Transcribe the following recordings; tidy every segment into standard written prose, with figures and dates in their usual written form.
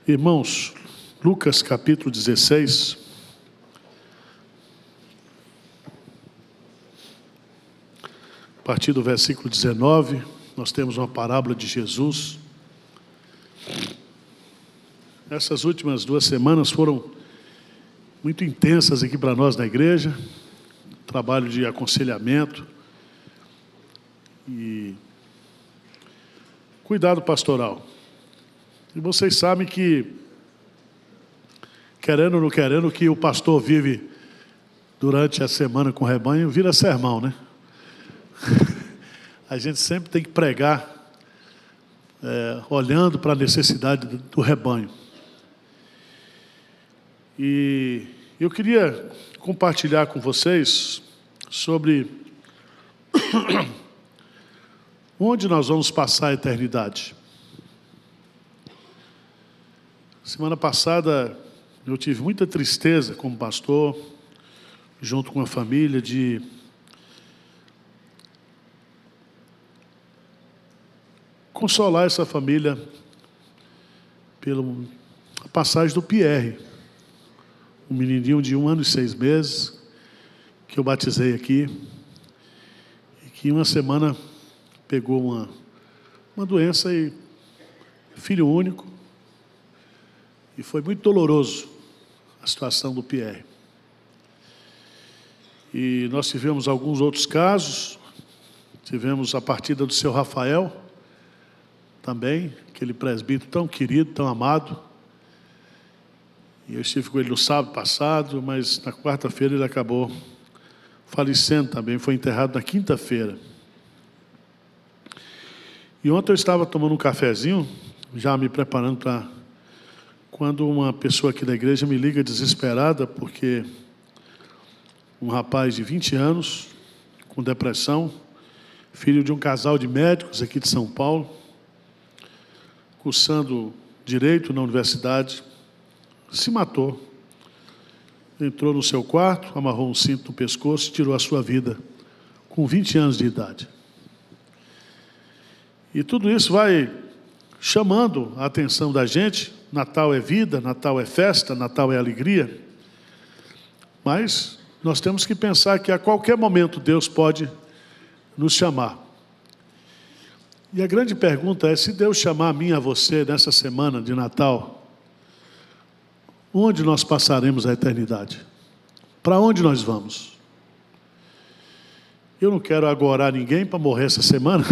Irmãos, Lucas capítulo 16, a partir do versículo 19, nós temos uma parábola de Jesus. Essas últimas 2 semanas foram muito intensas aqui para nós na igreja, trabalho de aconselhamento e cuidado pastoral. E vocês sabem que, querendo ou não querendo, que o pastor vive durante a semana com o rebanho, vira sermão, né? A gente sempre tem que pregar, olhando para a necessidade do rebanho. E eu queria compartilhar com vocês sobre onde nós vamos passar a eternidade. Semana passada eu tive muita tristeza como pastor, junto com a família, de consolar essa família pela passagem do Pierre, um menininho de 1 ano e 6 meses, que eu batizei aqui, e que em uma semana pegou uma doença e filho único, e foi muito doloroso a situação do Pierre. E nós tivemos alguns outros casos, tivemos a partida do seu Rafael, também, aquele presbítero tão querido, tão amado. E eu estive com ele no sábado passado, mas na quarta-feira ele acabou falecendo também, foi enterrado na quinta-feira. E ontem eu estava tomando um cafezinho, já me preparando para... Quando uma pessoa aqui da igreja me liga desesperada, porque um rapaz de 20 anos, com depressão, filho de um casal de médicos aqui de São Paulo, cursando Direito na universidade, se matou. Entrou no seu quarto, amarrou um cinto no pescoço e tirou a sua vida, com 20 anos de idade. E tudo isso vai chamando a atenção da gente. Natal é vida, Natal é festa, Natal é alegria. Mas nós temos que pensar que a qualquer momento Deus pode nos chamar. E a grande pergunta é, se Deus chamar a mim e a você nessa semana de Natal, onde nós passaremos a eternidade? Para onde nós vamos? Eu não quero agorar ninguém para morrer essa semana.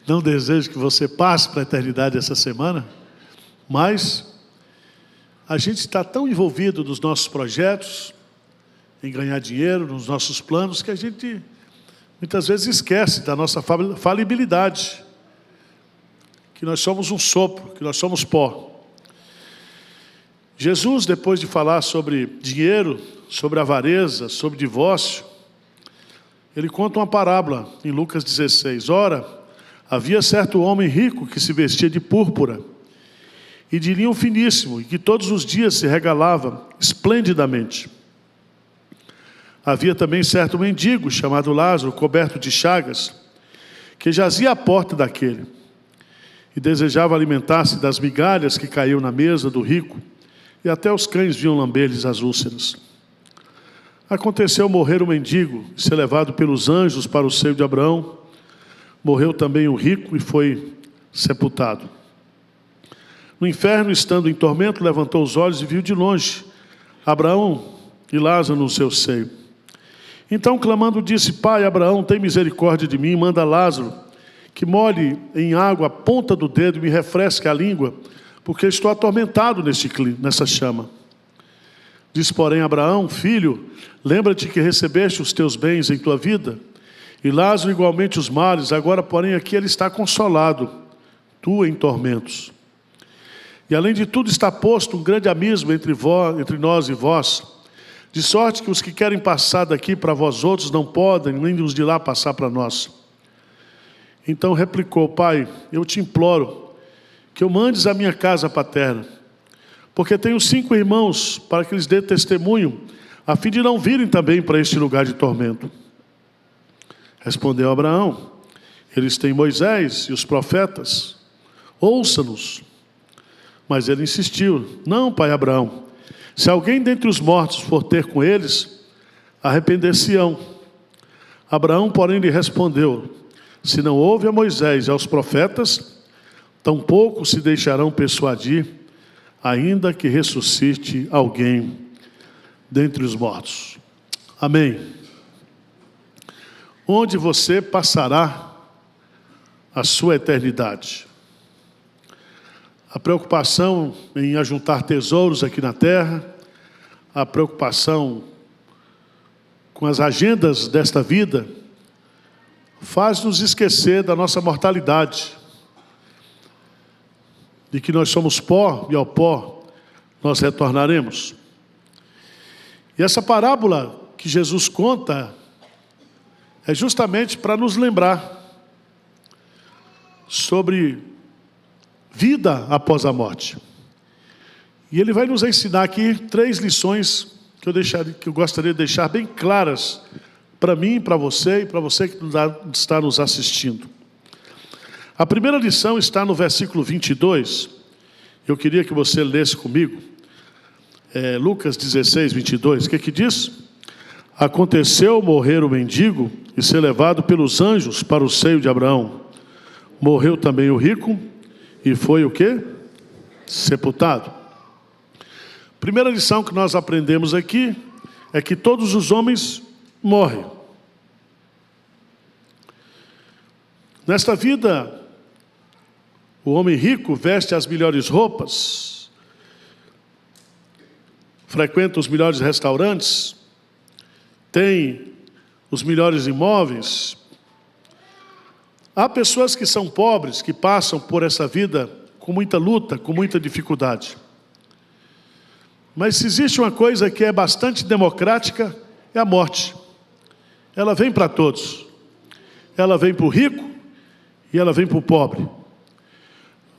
Não desejo que você passe para a eternidade essa semana. Mas a gente está tão envolvido nos nossos projetos, em ganhar dinheiro, nos nossos planos, que a gente muitas vezes esquece da nossa falibilidade, que nós somos um sopro, que nós somos pó. Jesus, depois de falar sobre dinheiro, sobre avareza, sobre divórcio, ele conta uma parábola em Lucas 16. Ora, havia certo homem rico que se vestia de púrpura e de linho finíssimo, e que todos os dias se regalava esplendidamente. Havia também certo mendigo, chamado Lázaro, coberto de chagas, que jazia à porta daquele, e desejava alimentar-se das migalhas que caíam na mesa do rico, e até os cães vinham lamber-lhes as úlceras. Aconteceu morrer o mendigo, e ser levado pelos anjos para o seio de Abraão. Morreu também o rico, e foi sepultado. No inferno, estando em tormento, levantou os olhos e viu de longe Abraão e Lázaro no seu seio. Então, clamando, disse: Pai, Abraão, tem misericórdia de mim, manda Lázaro que molhe em água a ponta do dedo e me refresque a língua, porque estou atormentado nessa chama. Disse, porém, Abraão: Filho, lembra-te que recebeste os teus bens em tua vida, e Lázaro igualmente os males. Agora, porém, aqui ele está consolado, tu em tormentos. E além de tudo está posto um grande abismo entre nós e vós, de sorte que os que querem passar daqui para vós outros não podem, nem os de lá passar para nós. Então replicou: Pai, eu te imploro que eu mandes a minha casa paterna, porque tenho 5 irmãos, para que lhes dê testemunho, a fim de não virem também para este lugar de tormento. Respondeu Abraão: Eles têm Moisés e os profetas, ouça-nos. Mas ele insistiu: não, pai Abraão, se alguém dentre os mortos for ter com eles, arrepender-se-ão. Abraão, porém, lhe respondeu: se não houve a Moisés e aos profetas, tampouco se deixarão persuadir, ainda que ressuscite alguém dentre os mortos. Amém. Onde você passará a sua eternidade? A preocupação em ajuntar tesouros aqui na terra, a preocupação com as agendas desta vida, faz-nos esquecer da nossa mortalidade, de que nós somos pó e ao pó nós retornaremos. E essa parábola que Jesus conta é justamente para nos lembrar sobre vida após a morte. E ele vai nos ensinar aqui 3 lições que eu gostaria de deixar bem claras para mim, para você e para você que está nos assistindo. A primeira lição está no versículo 22. Eu queria que você lesse comigo. Lucas 16, 22. O que diz? Aconteceu morrer o mendigo e ser levado pelos anjos para o seio de Abraão. Morreu também o rico e foi o quê? Sepultado. Primeira lição que nós aprendemos aqui é que todos os homens morrem. Nesta vida, o homem rico veste as melhores roupas, frequenta os melhores restaurantes, tem os melhores imóveis. Há pessoas que são pobres, que passam por essa vida com muita luta, com muita dificuldade. Mas se existe uma coisa que é bastante democrática, é a morte. Ela vem para todos. Ela vem para o rico e ela vem para o pobre.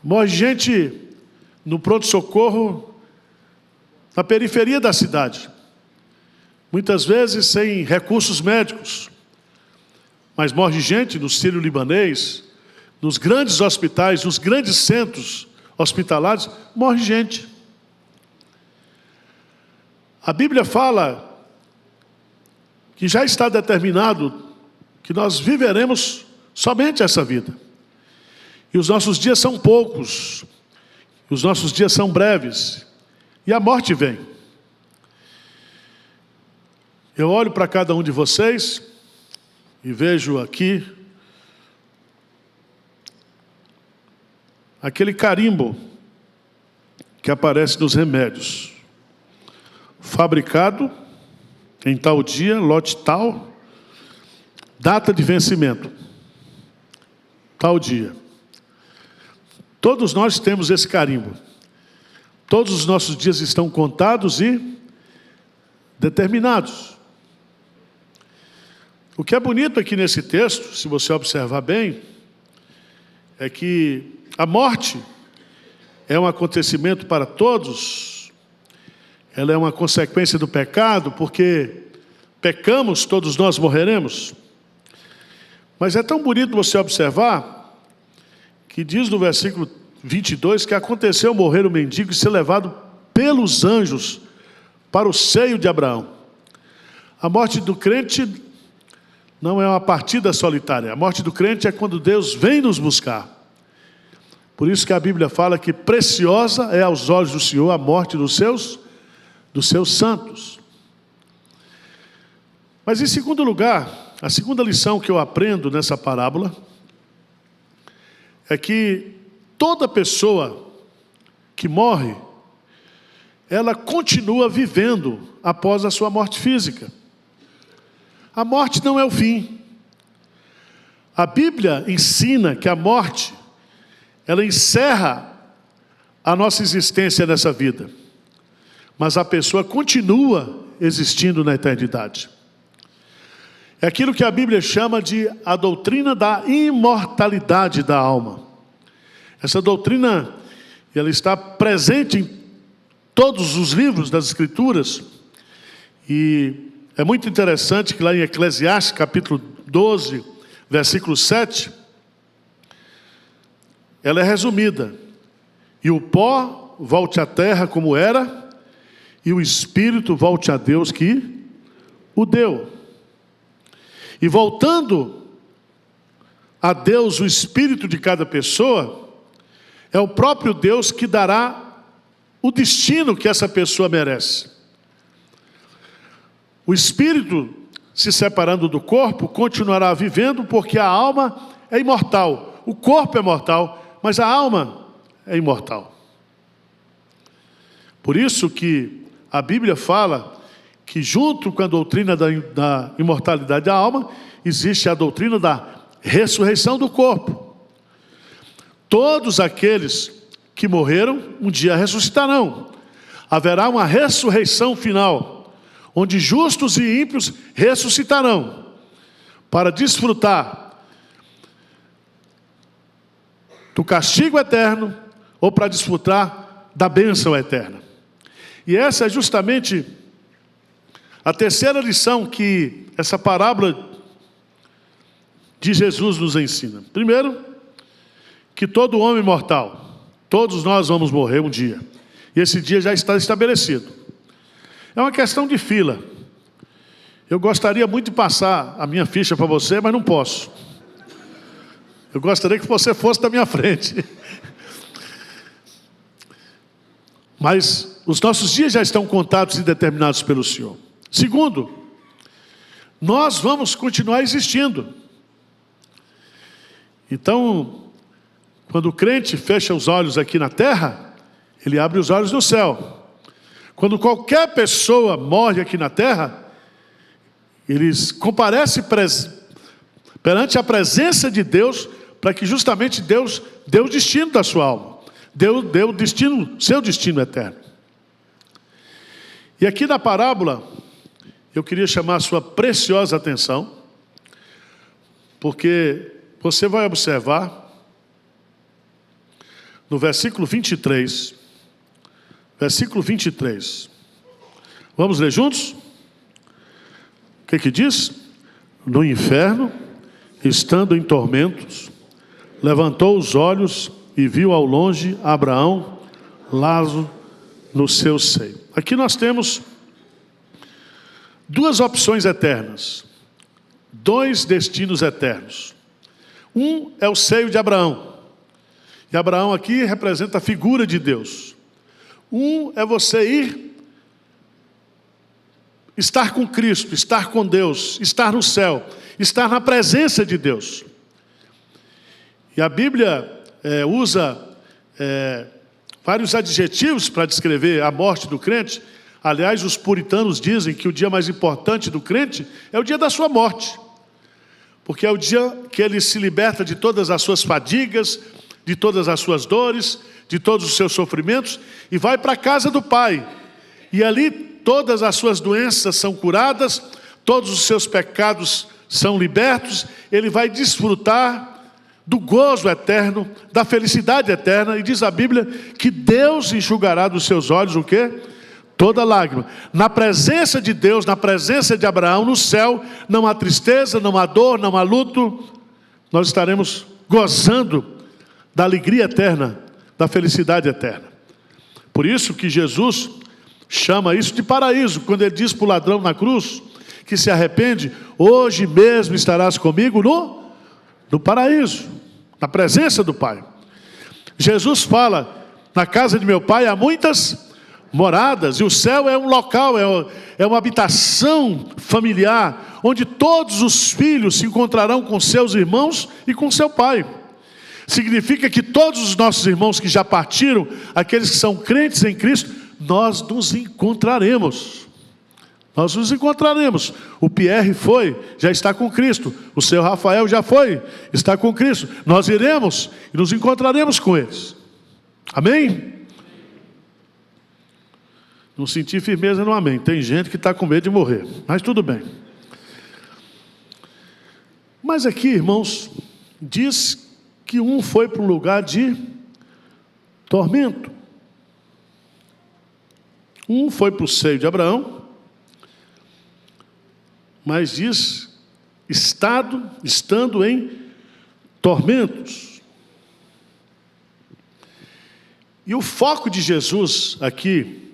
Morre gente no pronto-socorro, na periferia da cidade. Muitas vezes sem recursos médicos. Mas morre gente no Sírio-Libanês, nos grandes hospitais, nos grandes centros hospitalares, morre gente. A Bíblia fala que já está determinado que nós viveremos somente essa vida. E os nossos dias são poucos, os nossos dias são breves, e a morte vem. Eu olho para cada um de vocês e vejo aqui aquele carimbo que aparece nos remédios. Fabricado em tal dia, lote tal, data de vencimento, tal dia. Todos nós temos esse carimbo. Todos os nossos dias estão contados e determinados. O que é bonito aqui nesse texto, se você observar bem, é que a morte é um acontecimento para todos. Ela é uma consequência do pecado, porque pecamos, todos nós morreremos. Mas é tão bonito você observar que diz no versículo 22 que aconteceu morrer o mendigo e ser levado pelos anjos para o seio de Abraão. A morte do crente não é uma partida solitária. A morte do crente é quando Deus vem nos buscar. Por isso que a Bíblia fala que preciosa é aos olhos do Senhor a morte dos seus santos. Mas em segundo lugar, a segunda lição que eu aprendo nessa parábola é que toda pessoa que morre, ela continua vivendo após a sua morte física. A morte não é o fim. A Bíblia ensina que a morte, ela encerra a nossa existência nessa vida. Mas a pessoa continua existindo na eternidade. É aquilo que a Bíblia chama de a doutrina da imortalidade da alma. Essa doutrina, ela está presente em todos os livros das Escrituras. E é muito interessante que lá em Eclesiastes, capítulo 12, versículo 7, ela é resumida. E o pó volte à terra como era, e o espírito volte a Deus que o deu. E voltando a Deus, o espírito de cada pessoa, é o próprio Deus que dará o destino que essa pessoa merece. O espírito, se separando do corpo, continuará vivendo, porque a alma é imortal. O corpo é mortal, mas a alma é imortal. Por isso que a Bíblia fala que junto com a doutrina da imortalidade da alma, existe a doutrina da ressurreição do corpo. Todos aqueles que morreram, um dia ressuscitarão. Haverá uma ressurreição final, onde justos e ímpios ressuscitarão, para desfrutar do castigo eterno, ou para desfrutar da bênção eterna. E essa é justamente a terceira lição que essa parábola de Jesus nos ensina. Primeiro, que todo homem mortal, todos nós vamos morrer um dia. E esse dia já está estabelecido. É uma questão de fila. Eu gostaria muito de passar a minha ficha para você, mas não posso. Eu gostaria que você fosse da minha frente. Mas os nossos dias já estão contados e determinados pelo Senhor. Segundo, nós vamos continuar existindo. Então, quando o crente fecha os olhos aqui na terra, ele abre os olhos no céu. Quando qualquer pessoa morre aqui na terra, eles comparecem perante a presença de Deus, para que justamente Deus dê o destino da sua alma. Deu o destino, seu destino eterno. E aqui na parábola, eu queria chamar a sua preciosa atenção, porque você vai observar, no versículo 23, vamos ler juntos? O que diz? No inferno, estando em tormentos, levantou os olhos e viu ao longe Abraão, Lázaro no seu seio. Aqui nós temos duas opções eternas, dois destinos eternos. Um é o seio de Abraão, e Abraão aqui representa a figura de Deus. Um é você estar com Cristo, estar com Deus, estar no céu, estar na presença de Deus. E a Bíblia usa vários adjetivos para descrever a morte do crente. Aliás, os puritanos dizem que o dia mais importante do crente é o dia da sua morte, porque é o dia que ele se liberta de todas as suas fadigas, de todas as suas dores, de todos os seus sofrimentos, e vai para a casa do Pai. E ali todas as suas doenças são curadas, todos os seus pecados são libertos, ele vai desfrutar do gozo eterno, da felicidade eterna, e diz a Bíblia que Deus enxugará dos seus olhos o quê? Toda lágrima. Na presença de Deus, na presença de Abraão, no céu, não há tristeza, não há dor, não há luto. Nós estaremos gozando da alegria eterna, da felicidade eterna. Por isso que Jesus chama isso de paraíso, quando ele diz para o ladrão na cruz, que se arrepende, hoje mesmo estarás comigo no paraíso, na presença do Pai. Jesus fala, na casa de meu Pai há muitas moradas, e o céu é um local, é uma habitação familiar, onde todos os filhos se encontrarão com seus irmãos e com seu Pai. Significa que todos os nossos irmãos que já partiram, aqueles que são crentes em Cristo, nós nos encontraremos. Nós nos encontraremos. O Pierre foi, já está com Cristo. O seu Rafael já foi, está com Cristo. Nós iremos e nos encontraremos com eles. Amém? Não senti firmeza no amém. Tem gente que está com medo de morrer, mas tudo bem. Mas aqui, irmãos, diz que um foi para um lugar de tormento. Um foi para o seio de Abraão, mas diz, estando em tormentos. E o foco de Jesus aqui,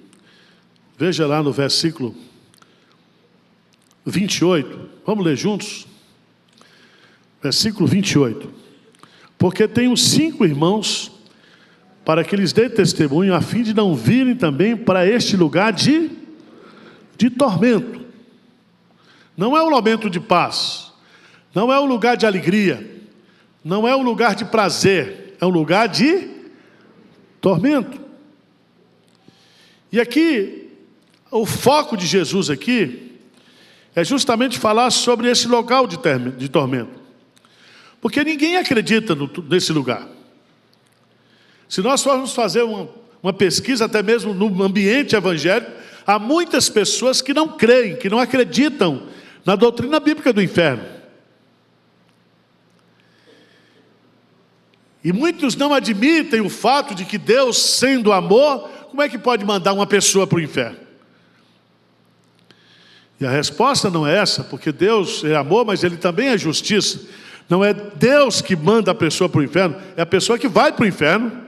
veja lá no versículo 28, vamos ler juntos? Versículo 28. Porque tenho 5 irmãos, para que lhes dê testemunho, a fim de não virem também para este lugar de tormento. Não é um momento de paz, não é um lugar de alegria, não é um lugar de prazer, é um lugar de tormento. E aqui, o foco de Jesus aqui, é justamente falar sobre esse local de tormento. Porque ninguém acredita nesse lugar. Se nós formos fazer uma pesquisa, até mesmo no ambiente evangélico, há muitas pessoas que não creem, que não acreditam na doutrina bíblica do inferno. E muitos não admitem o fato de que Deus, sendo amor, como é que pode mandar uma pessoa para o inferno? E a resposta não é essa, porque Deus é amor, mas Ele também é justiça. Não é Deus que manda a pessoa para o inferno, é a pessoa que vai para o inferno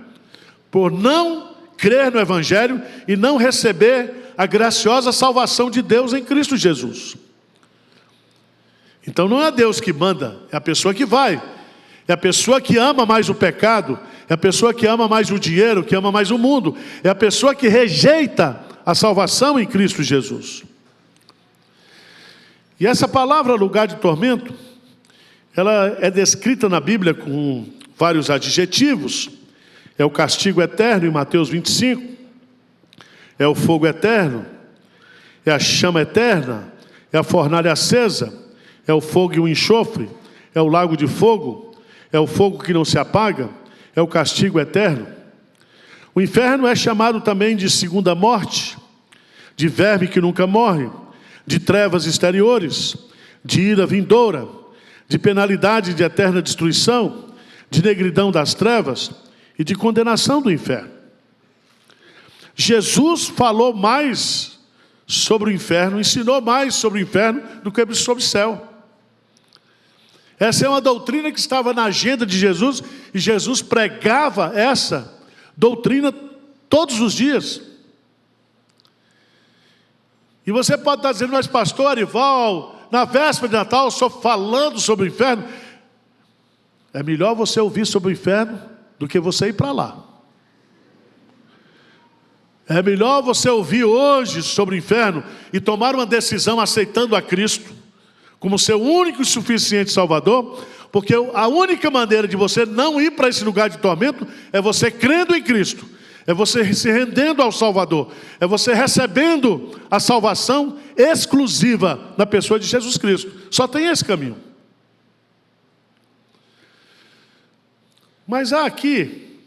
por não crer no Evangelho e não receber a graciosa salvação de Deus em Cristo Jesus. Então não é Deus que manda, é a pessoa que vai. É a pessoa que ama mais o pecado, é a pessoa que ama mais o dinheiro, que ama mais o mundo, é a pessoa que rejeita a salvação em Cristo Jesus. E essa palavra lugar de tormento, ela é descrita na Bíblia com vários adjetivos. É o castigo eterno em Mateus 25, é o fogo eterno, é a chama eterna, é a fornalha acesa, é o fogo e o enxofre, é o lago de fogo, é o fogo que não se apaga, é o castigo eterno. O inferno é chamado também de segunda morte, de verme que nunca morre, de trevas exteriores, de ira vindoura, de penalidade de eterna destruição, de negridão das trevas e de condenação do inferno. Jesus falou mais sobre o inferno, ensinou mais sobre o inferno do que sobre o céu. Essa é uma doutrina que estava na agenda de Jesus, e Jesus pregava essa doutrina todos os dias. E você pode estar dizendo, mas pastor Arival, na véspera de Natal, eu estou falando sobre o inferno. É melhor você ouvir sobre o inferno do que você ir para lá. É melhor você ouvir hoje sobre o inferno e tomar uma decisão aceitando a Cristo como seu único e suficiente Salvador, porque a única maneira de você não ir para esse lugar de tormento é você crendo em Cristo, é você se rendendo ao Salvador, é você recebendo a salvação exclusiva na pessoa de Jesus Cristo. Só tem esse caminho. Mas há aqui,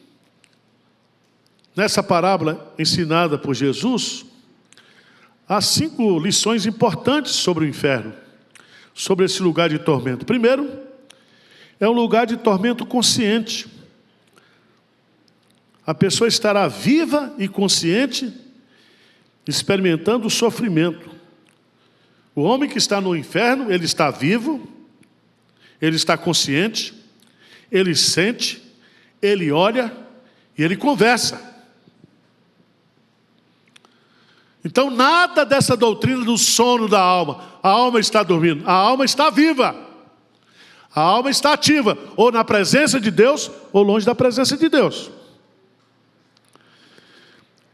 nessa parábola ensinada por Jesus, há 5 lições importantes sobre o inferno, sobre esse lugar de tormento. Primeiro, é um lugar de tormento consciente. A pessoa estará viva e consciente, experimentando o sofrimento. O homem que está no inferno, ele está vivo, ele está consciente, ele sente, ele olha e ele conversa. Então nada dessa doutrina do sono da alma. A alma está dormindo, a alma está viva. A alma está ativa, ou na presença de Deus, ou longe da presença de Deus.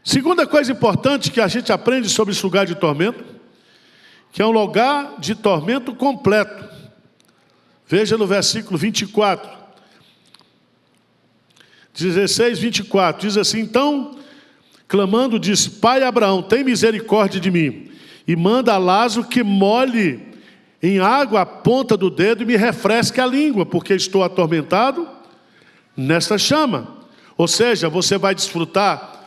Segunda coisa importante que a gente aprende sobre esse lugar de tormento, que é um lugar de tormento completo. Veja no versículo 24. 16, 24, diz assim, então, clamando, disse, Pai Abraão, tem misericórdia de mim, e manda a Lázaro que molhe em água a ponta do dedo e me refresque a língua, porque estou atormentado nesta chama. Ou seja, você vai desfrutar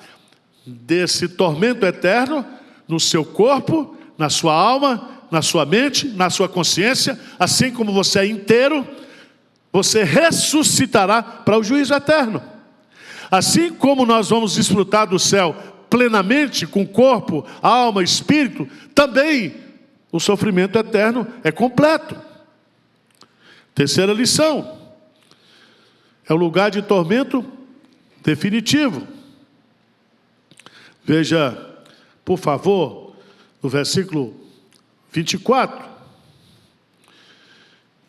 desse tormento eterno no seu corpo, na sua alma, na sua mente, na sua consciência, assim como você é inteiro, você ressuscitará para o juízo eterno. Assim como nós vamos desfrutar do céu plenamente, com corpo, alma, espírito, também o sofrimento eterno é completo. Terceira lição, é um lugar de tormento definitivo. Veja, por favor, no versículo 24.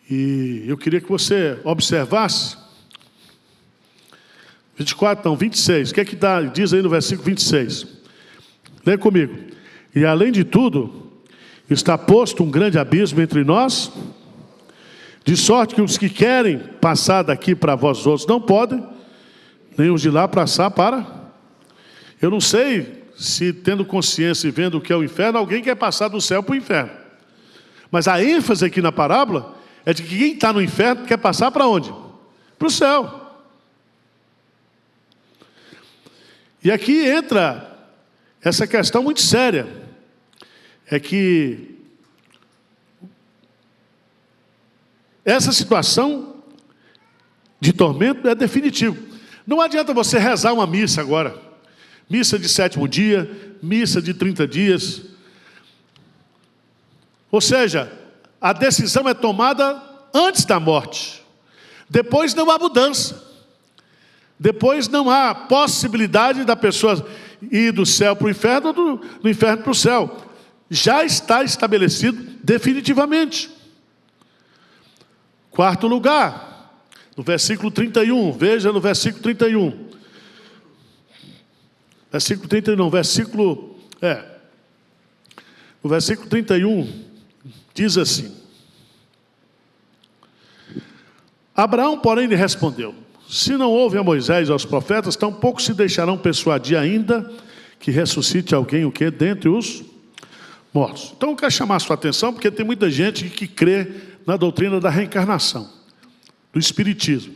E eu queria que você observasse. 24, não, 26. O que é que diz aí no versículo 26? Lê comigo. E além de tudo, está posto um grande abismo entre nós, de sorte que os que querem passar daqui para vós outros não podem, nem os de lá passar para... Eu não sei se, tendo consciência e vendo o que é o inferno, alguém quer passar do céu para o inferno. Mas a ênfase aqui na parábola é de que quem está no inferno quer passar para onde? Para o céu. E aqui entra essa questão muito séria. É que essa situação de tormento é definitiva. Não adianta você rezar uma missa agora. Missa de 7º dia, missa de 30 dias. Ou seja, a decisão é tomada antes da morte. Depois não há mudança. Depois não há possibilidade da pessoa ir do céu para o inferno ou do inferno para o céu. Já está estabelecido definitivamente. Quarto lugar, no versículo 31. Veja no versículo 31. Versículo 31, no versículo 31, diz assim: Abraão, porém, lhe respondeu: se não houve a Moisés e aos profetas, tampouco se deixarão persuadir ainda que ressuscite alguém, o quê? Dentre os mortos. Então eu quero chamar a sua atenção, porque tem muita gente que crê na doutrina da reencarnação, do espiritismo.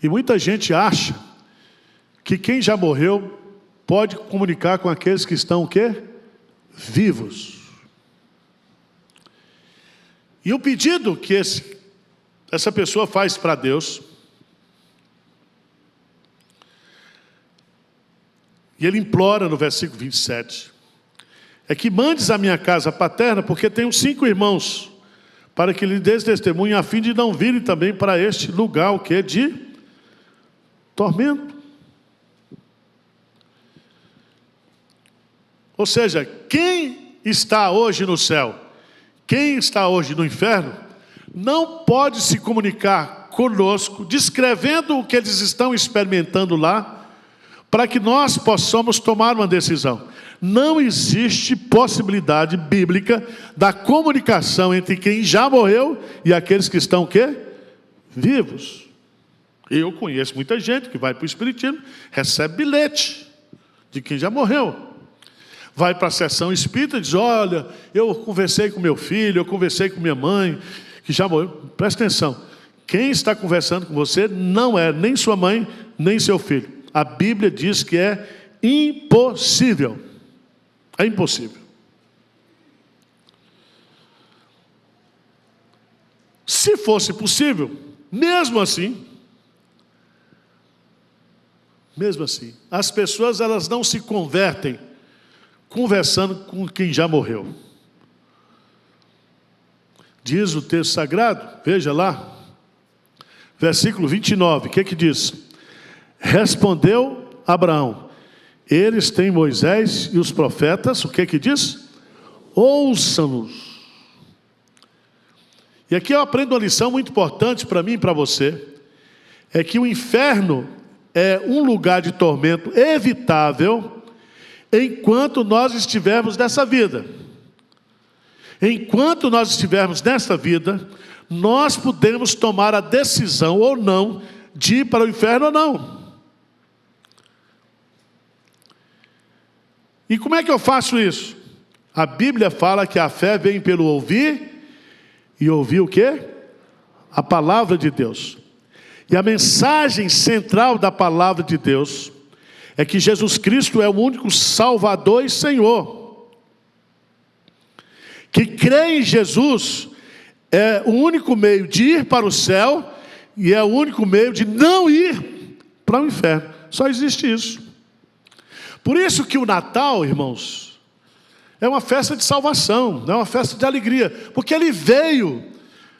E muita gente acha que quem já morreu pode comunicar com aqueles que estão o quê? Vivos. E o pedido que essa pessoa faz para Deus, e ele implora no versículo 27, é que mandes a minha casa paterna, porque tenho 5 irmãos, para que lhe des testemunho, a fim de não virem também para este lugar, o que? De tormento. Ou seja, quem está hoje no céu, quem está hoje no inferno, não pode se comunicar conosco, descrevendo o que eles estão experimentando lá, para que nós possamos tomar uma decisão. Não existe possibilidade bíblica da comunicação entre quem já morreu e aqueles que estão o quê? Vivos. Eu conheço muita gente que vai para o espiritismo, recebe bilhete de quem já morreu. Vai para a sessão espírita e diz: olha, eu conversei com meu filho, eu conversei com minha mãe, que já morreu. Presta atenção, quem está conversando com você não é nem sua mãe, nem seu filho. A Bíblia diz que é impossível. É impossível. Se fosse possível, mesmo assim, as pessoas elas não se convertem conversando com quem já morreu. Diz o texto sagrado, veja lá, versículo 29, o que diz? Respondeu Abraão: eles têm Moisés e os profetas, o que diz? Ouçam-nos. E aqui eu aprendo uma lição muito importante para mim e para você, é que o inferno é um lugar de tormento evitável enquanto nós estivermos nessa vida. Enquanto nós estivermos nessa vida, nós podemos tomar a decisão ou não de ir para o inferno ou não. E como é que eu faço isso? A Bíblia fala que a fé vem pelo ouvir, e ouvir o quê? A palavra de Deus. E a mensagem central da palavra de Deus é que Jesus Cristo é o único Salvador e Senhor. Que crê em Jesus é o único meio de ir para o céu e é o único meio de não ir para o inferno. Só existe isso. Por isso que o Natal, irmãos, é uma festa de salvação, é uma festa de alegria, porque ele veio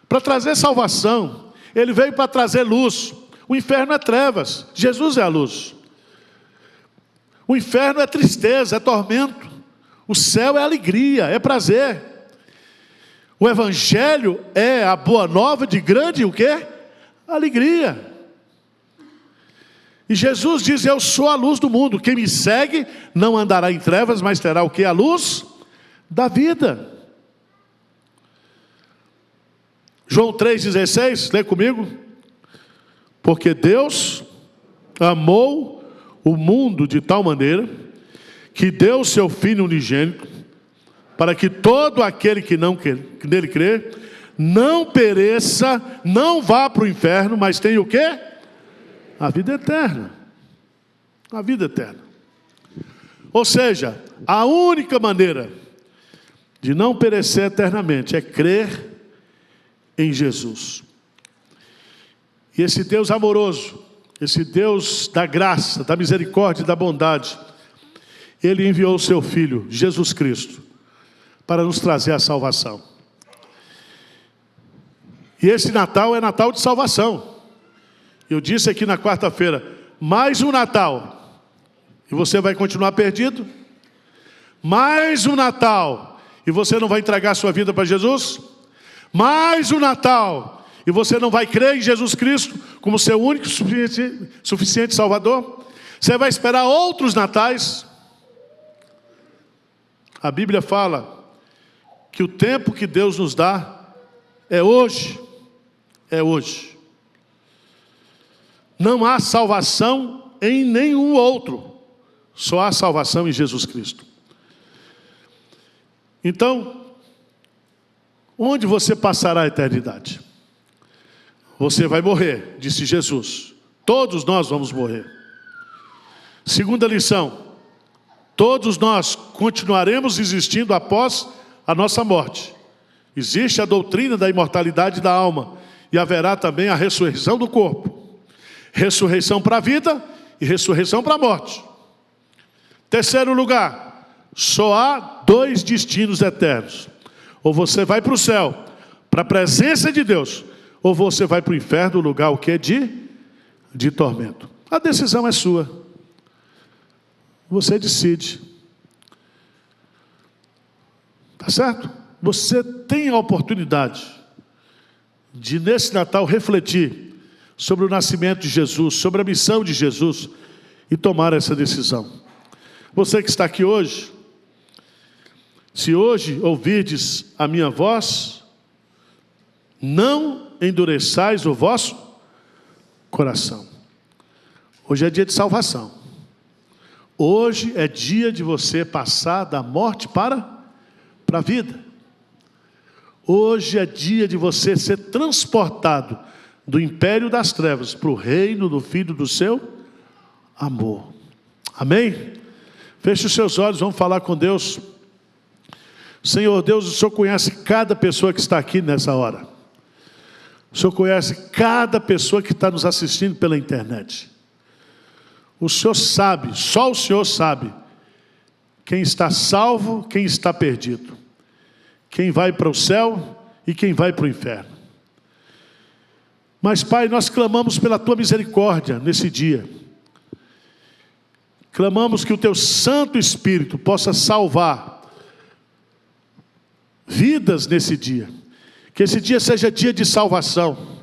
para trazer salvação, ele veio para trazer luz. O inferno é trevas, Jesus é a luz. O inferno é tristeza, é tormento. O céu é alegria, é prazer. O evangelho é a boa nova de grande o quê? Alegria. E Jesus diz: eu sou a luz do mundo. Quem me segue não andará em trevas, mas terá o quê? A luz da vida. João 3,16, lê comigo. Porque Deus amou o mundo de tal maneira que deu o seu Filho unigênito, para que todo aquele que nele crê, não pereça, não vá para o inferno, mas tenha o quê? A vida eterna. A vida eterna. Ou seja, a única maneira de não perecer eternamente é crer em Jesus. E esse Deus amoroso, esse Deus da graça, da misericórdia e da bondade, Ele enviou o seu Filho, Jesus Cristo, para nos trazer a salvação. E esse Natal é Natal de salvação. Eu disse aqui na quarta-feira, mais um Natal, e você vai continuar perdido? Mais um Natal, e você não vai entregar sua vida para Jesus? Mais um Natal, e você não vai crer em Jesus Cristo como seu único suficiente Salvador? Você vai esperar outros natais? A Bíblia fala que o tempo que Deus nos dá é hoje. É hoje. Não há salvação em nenhum outro. Só há salvação em Jesus Cristo. Então, onde você passará a eternidade? Você vai morrer, disse Jesus. Todos nós vamos morrer. Segunda lição: todos nós continuaremos existindo após a nossa morte. Existe a doutrina da imortalidade da alma, e haverá também a ressurreição do corpo. Ressurreição para a vida e ressurreição para a morte. Terceiro lugar, só há dois destinos eternos. Ou você vai para o céu, para a presença de Deus, ou você vai para o inferno, lugar o que é de tormento. A decisão é sua. Você decide. Tá certo? Você tem a oportunidade de, nesse Natal, refletir sobre o nascimento de Jesus, sobre a missão de Jesus, e tomar essa decisão. Você que está aqui hoje, se hoje ouvirdes a minha voz, não endureçais o vosso coração. Hoje é dia de salvação. Hoje é dia de você passar da morte para a vida. Hoje é dia de você ser transportado do império das trevas para o reino do Filho do seu amor. Amém? Feche os seus olhos, vamos falar com Deus. Senhor Deus, o Senhor conhece cada pessoa que está aqui nessa hora. O Senhor conhece cada pessoa que está nos assistindo pela internet. O Senhor sabe, só o Senhor sabe, quem está salvo, quem está perdido, quem vai para o céu e quem vai para o inferno. Mas, Pai, nós clamamos pela Tua misericórdia nesse dia. Clamamos que o Teu Santo Espírito possa salvar vidas nesse dia. Que esse dia seja dia de salvação.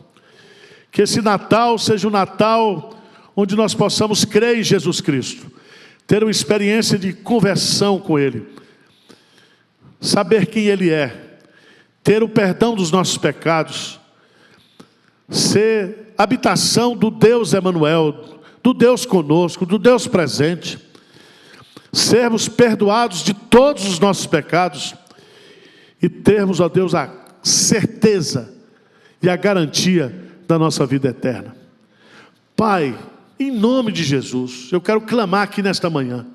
Que esse Natal seja um Natal onde nós possamos crer em Jesus Cristo. Ter uma experiência de conversão com Ele. Saber quem Ele é. Ter o perdão dos nossos pecados. Ser habitação do Deus Emanuel, do Deus conosco, do Deus presente. Sermos perdoados de todos os nossos pecados. E termos, ó Deus, a certeza e a garantia da nossa vida eterna. Pai, em nome de Jesus, eu quero clamar aqui nesta manhã,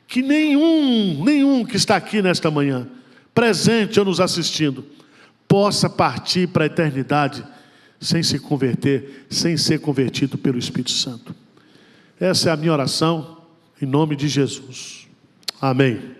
que nenhum que está aqui nesta manhã, presente ou nos assistindo, possa partir para a eternidade sem se converter, sem ser convertido pelo Espírito Santo. Essa é a minha oração, em nome de Jesus. Amém.